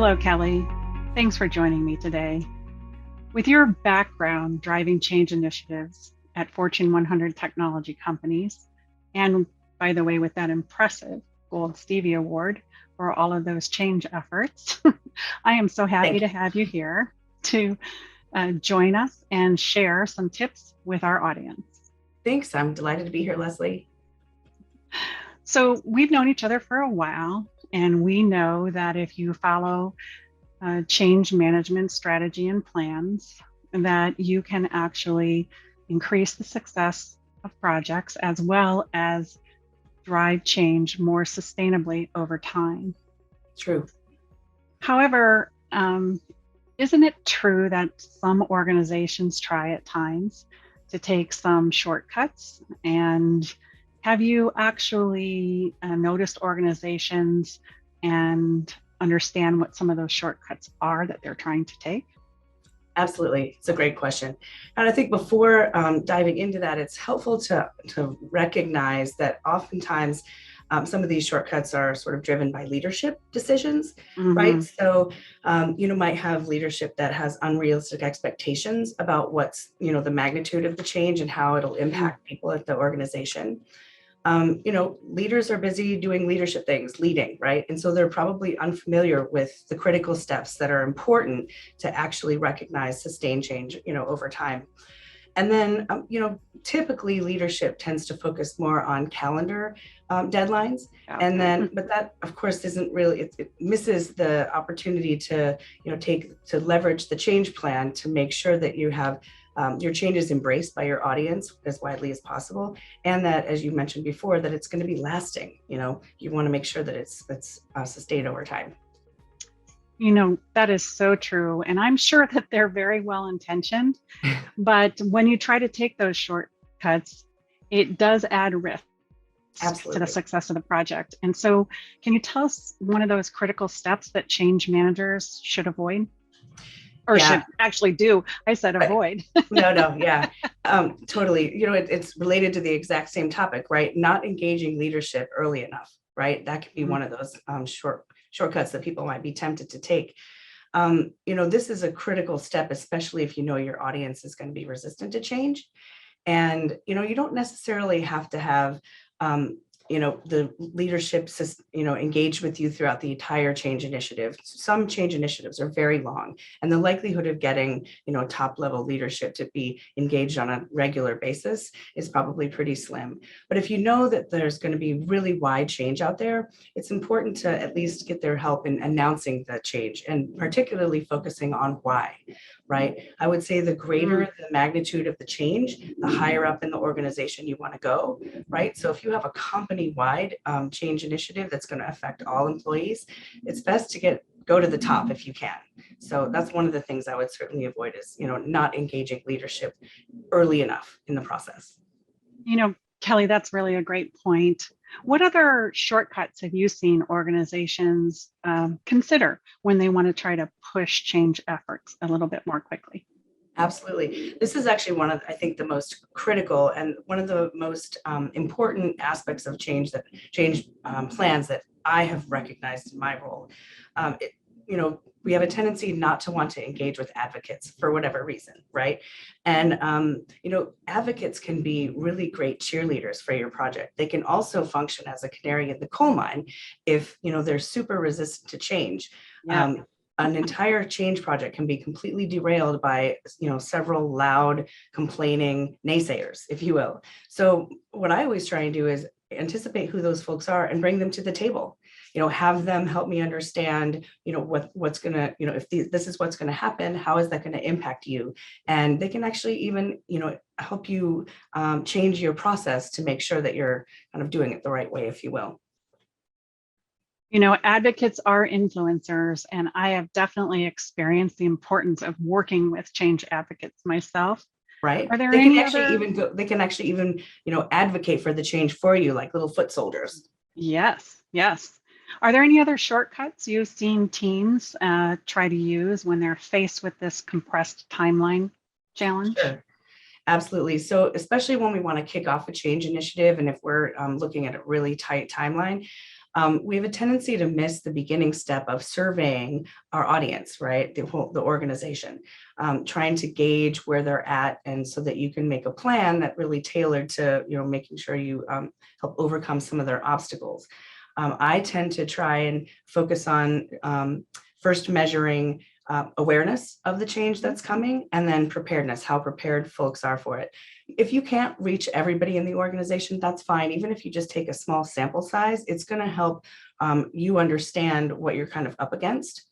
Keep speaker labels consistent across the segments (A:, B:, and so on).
A: Hello, Kelly. Thanks for joining me today. With your background driving change initiatives at Fortune 100 technology companies, and by the way, with that impressive Gold Stevie Award for all of those change efforts, I am so happy
B: Thank
A: to
B: you.
A: have you here to join us and share some tips with our audience.
B: Thanks. I'm delighted to be here, Leslie.
A: So, we've known each other for a while, and we know that if you follow change management strategy and plans, that you can actually increase the success of projects as well as drive change more sustainably over time.
B: True.
A: However, isn't it true that some organizations try at times to take some shortcuts? And have you actually noticed organizations and understand what some of those shortcuts are that they're trying to take?
B: Absolutely. It's a great question. And I think before diving into that, it's helpful to recognize that oftentimes some of these shortcuts are sort of driven by leadership decisions, right?
A: Mm-hmm.
B: So, might have leadership that has unrealistic expectations about what's, the magnitude of the change and how it'll impact people at the organization. Leaders are busy doing leadership things, leading, right? And so they're probably unfamiliar with the critical steps that are important to actually recognize sustained change, over time. And then, typically leadership tends to focus more on calendar deadlines.
A: Yeah.
B: And then, but that, of course, isn't really, it misses the opportunity to, to leverage the change plan to make sure that you have your changes embraced by your audience as widely as possible, and that, as you mentioned before, that it's going to be lasting. You want to make sure that it's sustained over time.
A: That is so true. And I'm sure that they're very well intentioned. But when you try to take those shortcuts, it does add risk to the
B: Absolutely.
A: success of the project. And so, can you tell us one of those critical steps that change managers should avoid or
B: Yeah.
A: should actually do? I said
B: Right.
A: avoid.
B: No, yeah, totally. It's related to the exact same topic, right? Not engaging leadership early enough, right? That could be one of those shortcuts that people might be tempted to take. This is a critical step, especially if you know your audience is going to be resistant to change. And, you don't necessarily have to have, the leadership, engaged with you throughout the entire change initiative. Some change initiatives are very long, and the likelihood of getting, top level leadership to be engaged on a regular basis is probably pretty slim. But if you know that there's going to be really wide change out there, it's important to at least get their help in announcing the change and particularly focusing on why. Right. I would say the greater the magnitude of the change, the higher up in the organization you want to go. Right. So if you have a company-wide change initiative that's going to affect all employees, it's best to go to the top if you can. So that's one of the things I would certainly avoid is, not engaging leadership early enough in the process.
A: You know, Kelly, that's really a great point. What other shortcuts have you seen organizations consider when they want to try to push change efforts a little bit more quickly?
B: Absolutely. This is actually one of, I think, the most critical and one of the most important aspects of change plans that I have recognized in my role. It, we have a tendency not to want to engage with advocates for whatever reason, right? And, advocates can be really great cheerleaders for your project. They can also function as a canary in the coal mine if, they're super resistant to change.
A: Yeah.
B: An entire change project can be completely derailed by several loud complaining naysayers, if you will. So what I always try and do is anticipate who those folks are and bring them to the table. Have them help me understand what's gonna, if this is what's going to happen, how is that going to impact you? And they can actually even help you change your process to make sure that you're kind of doing it the right way, if you will.
A: Advocates are influencers, and I have definitely experienced the importance of working with change advocates myself.
B: Right.
A: Are there
B: They can
A: any
B: actually
A: other?
B: even go, they can actually even, advocate for the change for you, like little foot soldiers.
A: Yes, yes. Are there any other shortcuts you've seen teams try to use when they're faced with this compressed timeline challenge?
B: Sure. Absolutely. So, especially when we want to kick off a change initiative, and if we're looking at a really tight timeline, we have a tendency to miss the beginning step of surveying our audience, right? The organization, trying to gauge where they're at, and so that you can make a plan that really tailored to, making sure you help overcome some of their obstacles. I tend to try and focus on first measuring awareness of the change that's coming, and then preparedness, how prepared folks are for it. If you can't reach everybody in the organization, that's fine. Even if you just take a small sample size, it's going to help you understand what you're kind of up against.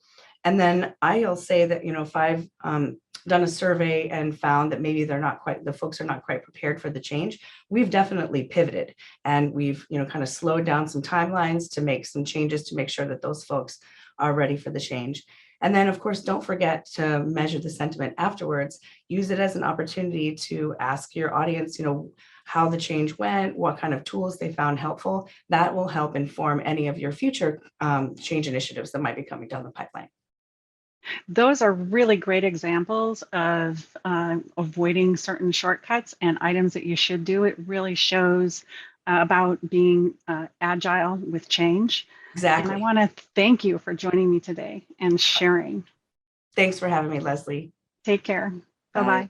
B: And then I'll say that, if I've done a survey and found that maybe the folks are not quite prepared for the change, we've definitely pivoted, and we've, kind of slowed down some timelines to make some changes to make sure that those folks are ready for the change. And then, of course, don't forget to measure the sentiment afterwards. Use it as an opportunity to ask your audience, how the change went, what kind of tools they found helpful. That will help inform any of your future change initiatives that might be coming down the pipeline.
A: Those are really great examples of avoiding certain shortcuts and items that you should do. It really shows about being agile with change.
B: Exactly.
A: And I want to thank you for joining me today and sharing.
B: Thanks for having me, Leslie.
A: Take care.
B: Bye.
A: Bye-bye.